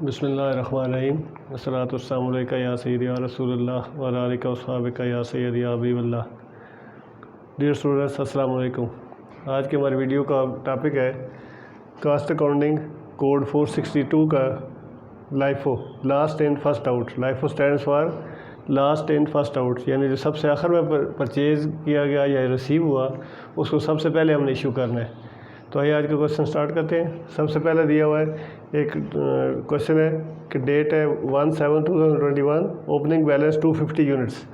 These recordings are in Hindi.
बिस्मिल्लाहिर्रहमानिर्रहीम अस्सलातु वस्सलामु अलैका या सय्यदी या रसूलल्लाह व अला आलिका व अस्हाबिका या सय्यदी या हबीबल्लाह। डियर स्टूडेंट्स, अस्सलामु अलैकुम। आज के हमारे वीडियो का टॉपिक है कास्ट अकाउंटिंग कोड 462 का LIFO, last in first out. LIFO stands for last in first out, यानी जो सबसे आखिर में परचेज़ किया गया या रिसीव हुआ उसको सबसे पहले हमने इशू करना है। तो आइए आज का क्वेश्चन स्टार्ट करते हैं। सबसे पहले दिया हुआ है एक क्वेश्चन है कि डेट है 1/7/2021, opening balance 250 units.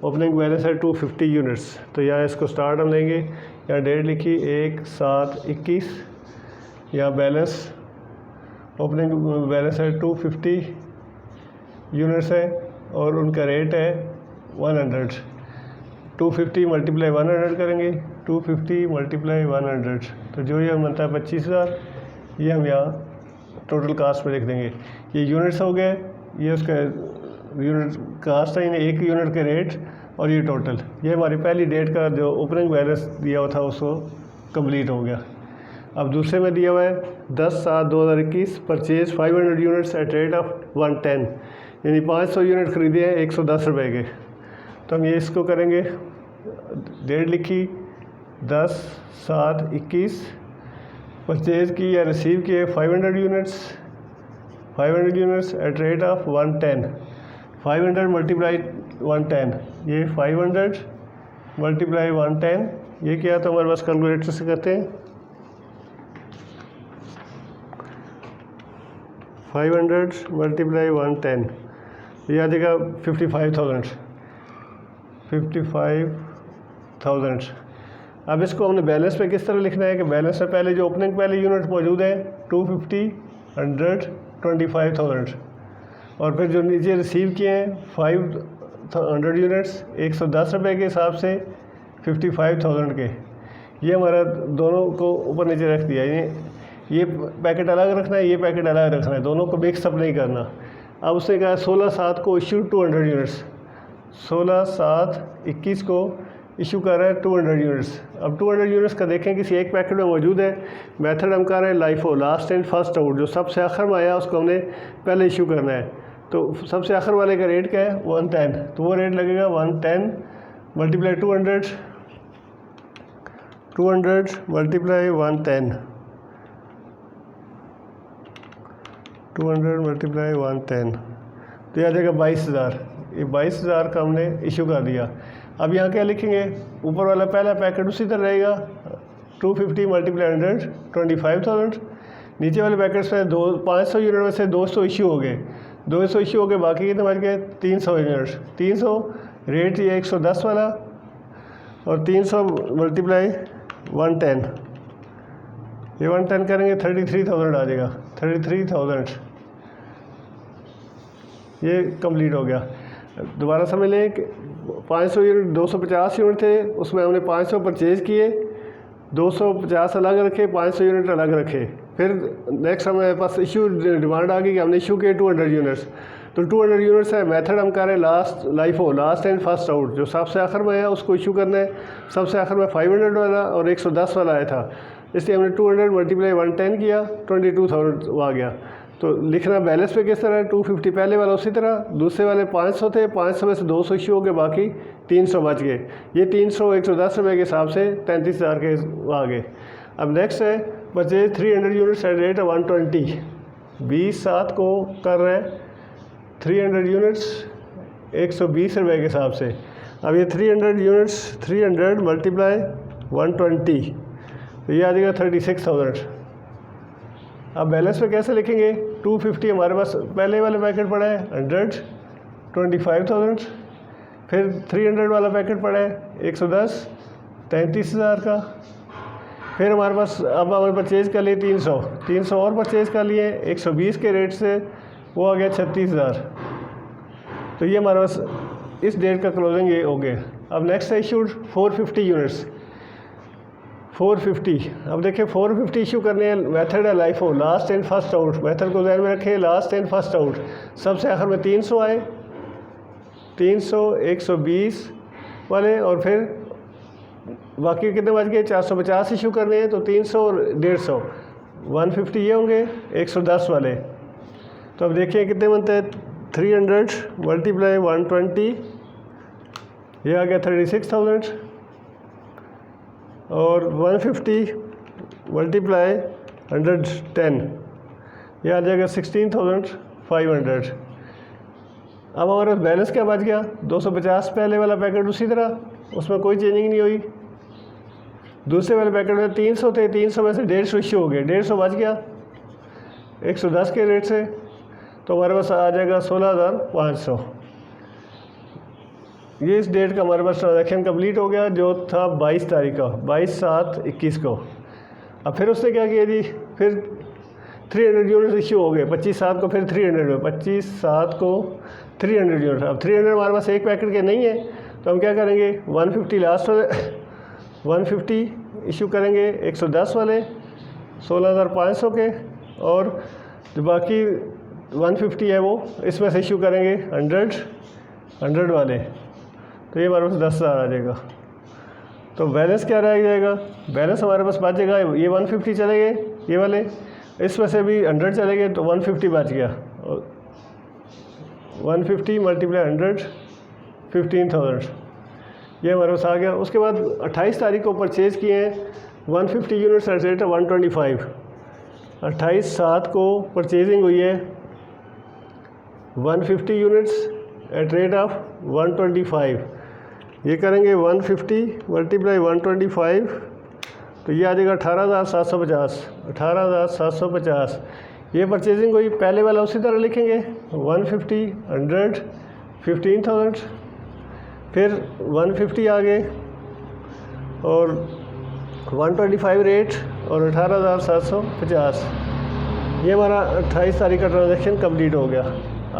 Opening balance है 250 यूनिट्स। तो यहाँ इसको स्टार्ट हम लेंगे, यहाँ डेट लिखी 1/7/21, यहाँ बैलेंस ओपनिंग बैलेंस है 250 यूनिट्स है और उनका रेट है 100। 250 मल्टीप्लाई 100 करेंगे, 250 मल्टीप्लाई 100 तो जो ये बनता है 25,000। ये हम यहाँ टोटल कास्ट में लिख देंगे। ये यूनिट्स हो गए, ये उसका यूनिट कास्ट है, यानी एक यूनिट के रेट और ये टोटल। ये हमारी पहली डेट का जो ओपनिंग बैलेंस दिया हुआ था उसको कंप्लीट हो गया। अब दूसरे में दिया हुआ है 10/7/2021, purchase 500 units at rate of 110, यानी 500 यूनिट खरीदे हैं 110 रुपये के। तो हम ये इसको करेंगे, डेट लिखी 10/7/21, परचेज़ की या रिसीव किए 500 units at rate of 110। 500 multiply 110, ये 500 मल्टीप्लाई 110, ये क्या तो हमारे पास कैलकुलेटर से करते हैं। 500 मल्टीप्लाई 110, ये आ जाएगा 55,000। अब इसको हमने बैलेंस में किस तरह लिखना है कि बैलेंस में पहले जो ओपनिंग पहले यूनिट मौजूद है 250, 100, 25,000 और फिर जो नीचे रिसीव किए हैं 500 यूनिट्स 110 रुपये के हिसाब से 55,000 के। ये हमारा दोनों को ऊपर नीचे रख दिया, ये पैकेट अलग रखना है, ये पैकेट अलग रखना है, दोनों को मिक्सअप नहीं करना। अब उसने कहा 16/7 को इशू 200 यूनिट्स, 16/7/21 को इशू कर रहा है 200 यूनिट्स। अब 200 यूनिट्स का देखें किसी एक पैकेट में मौजूद है। मेथड हम कर रहे हैं LIFO, last in first out, जो सबसे आखिर में आया उसको हमने पहले इशू करना है। तो सबसे आखिर वाले का रेट क्या है 110, तो वो रेट लगेगा 110 मल्टीप्लाई 200 मल्टीप्लाई 110, 200 मल्टीप्लाई 110, तो यह आ जाएगा 22,000। ये 22,000 का हमने इशू कर दिया। अब यहाँ क्या लिखेंगे, ऊपर वाला पहला पैकेट उसी तरह रहेगा 250 मल्टीप्लाई 100, 25,000। नीचे वाले पैकेट्स में 500 यूनिट में से 200 इशू हो गए, 200 इशू हो गए, बाकी कितने बच गए 300 यूनिट। 300 रेट ये 110 वाला और 300 मल्टीप्लाई 110, ये 110 करेंगे 33,000 आ जाएगा, 33,000। ये कंप्लीट हो गया। दोबारा समझ लें कि 500 यूनिट 250 यूनिट थे, उसमें हमने 500 परचेज़ किए, 250 अलग रखे, 500 यूनिट अलग रखे। फिर नेक्स्ट हमारे पास इशू डिमांड आ गई कि हमने इशू किए 200 यूनिट्स। तो 200 यूनिट्स है, मेथड हम कर रहे हैं लास्ट एंड फर्स्ट आउट, जो सबसे आखिर में आया उसको इशू करना है। सबसे आखिर में 500 वाला और 110 वाला आया था, इसलिए हमने 200 मल्टीप्लाई 110 किया, 22,000 आ गया। तो लिखना बैलेंस पे किस तरह है, 250 पहले वाला उसी तरह, दूसरे वाले 500 थे, 500 में से 200 इशू हो गए, बाकी 300 बच गए। ये 300 110 रुपये के हिसाब से 33,000 के आ गए। अब नेक्स्ट है परचेज 300 यूनिट्स एट रेट 120, 20/7 को कर रहे हैं 300 यूनिट्स 120 रुपये के हिसाब से। अब ये 300 यूनिट्स 300 मल्टीप्लाई 120, तो ये आ जाएगा 36,000। अब बैलेंस में कैसे लिखेंगे, 250 हमारे पास पहले वाला पैकेट पड़ा है 100, 25,000, फिर 300 वाला पैकेट पड़ा है 110, 33,000 का। फिर हमारे पास अब हमारे परचेज़ कर लिए 300 और परचेज़ कर लिए 120 के रेट से, वो आ गया 36,000। तो ये हमारे पास इस डेट का क्लोजिंग ये हो गया। अब नेक्स्ट है इशूड 450 यूनिट्स, 450। अब देखिए 450 इशू करने हैं, मेथड है LIFO, last and first out. Method को ध्यान में रखें, लास्ट एंड फर्स्ट आउट। सबसे आखिर में 300 आए, 300 120 वाले और फिर बाकी कितने बच गए 450 इशू करने हैं, तो 300 और 150 150 ये होंगे 110 वाले। तो तो अब देखिए कितने बनते हैं, 300 मल्टीप्लाई 120, ये आ गया 36,000, और 150 मल्टीप्लाई 110, ये आ जाएगा 16,500। अब हमारे बैलेंस क्या बच गया, 250 पहले वाला पैकेट उसी तरह, उसमें कोई चेंजिंग नहीं हुई। दूसरे वाले पैकेट में 300 थे, 300 में से 150 इश्यू हो गए, 150 बच गया 110 के रेट से, तो हमारे पास आ जाएगा 16,500। ये इस डेट का हमारे पास ट्रांजैक्शन कंप्लीट हो गया, जो था 22 तारीख का, 22/7/21 को। अब फिर उसने क्या किया जी, फिर 300 यूनिट इश्यू हो गए, 25/7 को फिर 300 में, 25/7 को 300 यूनिट। अब 300 हमारे पास एक पैकेट के नहीं है, तो हम क्या करेंगे, 150 लास्ट वाले 150 इशू करेंगे, 110 वाले 16,500 के, और जो बाकी 150 है वो इसमें से इशू करेंगे 100 वाले, तो ये हमारे पास 10,000 आ जाएगा। तो बैलेंस क्या रह जाएगा, बैलेंस हमारे पास बचेगा, ये 150 चले गए ये वाले, इसमें से भी 100 चले गए, तो 150 बच गया, 150 मल्टीप्लाई 100, 15,000, ये हमारे पास आ गया। उसके बाद 28 तारीख को परचेज़ किए हैं 150 यूनिट्स एट रेट 125, 28/7 को परचेजिंग हुई है 150 यूनिट्स एट रेट ऑफ 125, ये करेंगे 150 मल्टीप्लाई 125, तो ये आ जाएगा 18,750, 18,750, ये परचेजिंग हुई। पहले वाला उसी तरह लिखेंगे 150 100 15,000, फिर 150 आ गए और 125 रेट और 18,750, ये हमारा 28 तारीख का ट्रांजैक्शन कंप्लीट हो गया।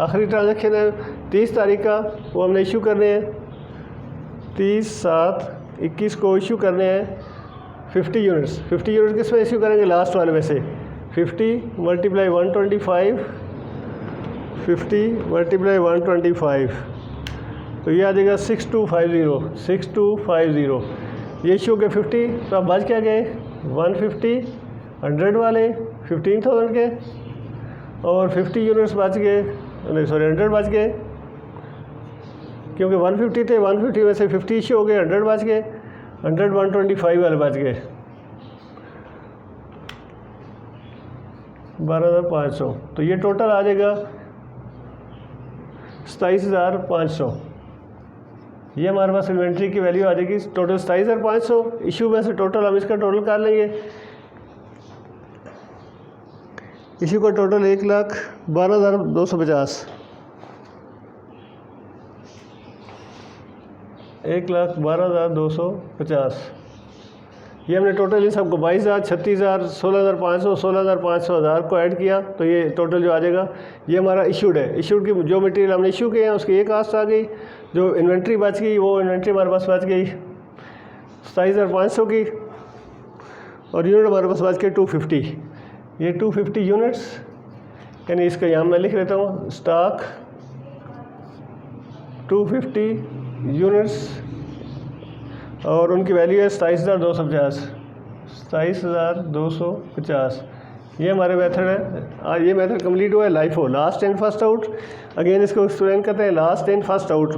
आखिरी ट्रांजैक्शन है 30 तारीख का, वो हमने इशू करने हैं, 30/7/21 को इशू करने हैं 50 यूनिट्स। 50 यूनिट किस में इशू करेंगे, लास्ट वाले में से 50 मल्टीप्लाई 125, 50 मल्टीप्लाई 125, तो ये आ जाएगा 6250, ये इशू हो गए 50, तो अब बच क्या गए 150 100 वाले 15,000 के, और 50 यूनिट्स बच गए, नहीं सॉरी 100 बच गए, क्योंकि 150 थे, 150 में से 50 इशू हो गए, 100 बच गए, 100 125 वाले बच गए, 12,500, तो ये टोटल आ जाएगा 27,500। ये हमारे पास इन्वेंट्री की वैल्यू आ जाएगी टोटल 27,500। इशू में से टोटल हम इसका टोटल कर लेंगे, इशू का टोटल 1,12,250, 1,12,250, ये हमने टोटल इन सबको 22,000, 36,000, 16,500, 16,500, 1,000 को ऐड किया, तो ये टोटल जो आ जाएगा, ये हमारा इशूड है। इशूड की जो मटेरियल हमने इशू किए हैं उसकी एक कास्ट आ गई, जो इन्वेंट्री बच गई वो इन्वेंट्री हमारे पास बच गई 27,500 की, और यूनिट हमारे पास बच गए 250, ये 250 यूनिट्स, यानी इसका यहाँ मैं लिख लेता हूँ, स्टॉक 250 यूनिट्स, और उनकी वैल्यू है 27,250, 27,250। ये हमारे मेथड है। ये मेथड कंप्लीट हुआ है LIFO, last in first out. Again इसको एक्सप्लेन करते हैं, last in first out.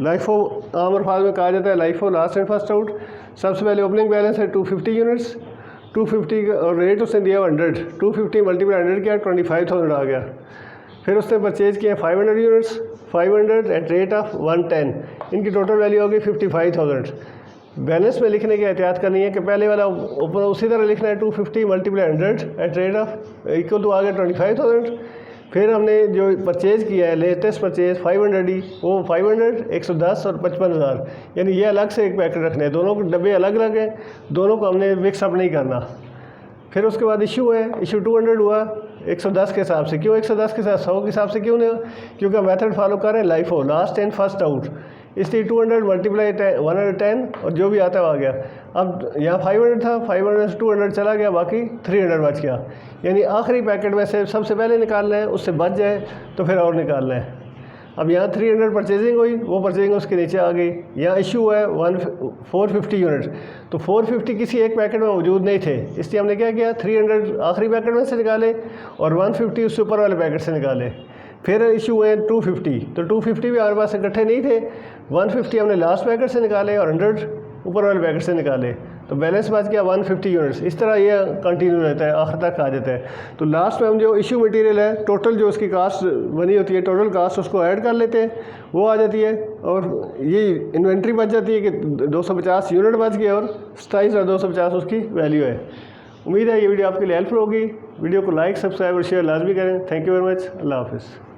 LIFO आम अल्फाज में कहा जाता है LIFO, last in first out. सबसे पहले ओपनिंग बैलेंस है 250 यूनिट्स, 250 का और रेट उसने दिया 100, 250 मल्टीप्लाई 100 किया 25,000 आ गया। फिर उसने परचेज किया 500 यूनिट्स, 500 एट रेट ऑफ 110, इनकी टोटल वैल्यू होगी 55,000। बैलेंस में लिखने की एहतियात करनी है कि पहले वाला ऊपर उसी तरह लिखना है, 250 multiply 100 at rate of equal to आ गया 25,000। फिर हमने जो परचेज़ किया है लेटेस्ट परचेज 500 ही, वो 500, 110 और 55,000, यानी ये अलग से एक पैकेट रखने हैं, दोनों के डब्बे अलग अलग हैं, दोनों को हमने मिक्सअप नहीं करना। फिर उसके बाद इशू है, इशू 200 हुआ 110 के हिसाब से। क्यों 110 के साथ 100 के हिसाब से क्यों नहीं? क्योंकि हम मेथड फॉलो कर रहे हैं LIFO, last in first out, इसलिए 200 मल्टीप्लाई 110 और जो भी आता है वो आ गया। अब यहाँ 500 था, 500 से 200 चला गया, बाकी 300 बच गया, यानी आखिरी पैकेट में से सबसे पहले निकालना है, उससे बच जाए तो फिर और निकालना है। अब यहाँ 300 परचेजिंग हुई, वो परचेजिंग उसके नीचे आ गई। यहाँ इशू है 450 यूनिट, तो 450 किसी एक पैकेट में मौजूद नहीं थे, इसलिए हमने क्या किया 300 आखिरी पैकेट में से निकाले और 150 उससे ऊपर वाले पैकेट से निकाले। फिर इशू हुए 250, तो 250 भी हमारे पास इकट्ठे नहीं थे, 150 हमने लास्ट पैकेट से निकाले और 100 ऊपर वाले पैकेट से निकाले, तो बैलेंस बच गया 150 यूनिट्स। इस तरह ये कंटिन्यू रहता है, आखिर तक आ जाता है। तो लास्ट में हम जो इशू मटेरियल है, टोटल जो उसकी कास्ट बनी होती है, टोटल कास्ट उसको ऐड कर लेते हैं, वो आ जाती है और ये इन्वेंट्री बच जाती है कि 250 यूनिट बच गए और 27,250 उसकी वैल्यू है। उम्मीद है ये वीडियो आपके लिए हेल्पफुल होगी। वीडियो को लाइक, सब्सक्राइब और शेयर लाजमी करें। Thank you very much. Allah हाफिज़।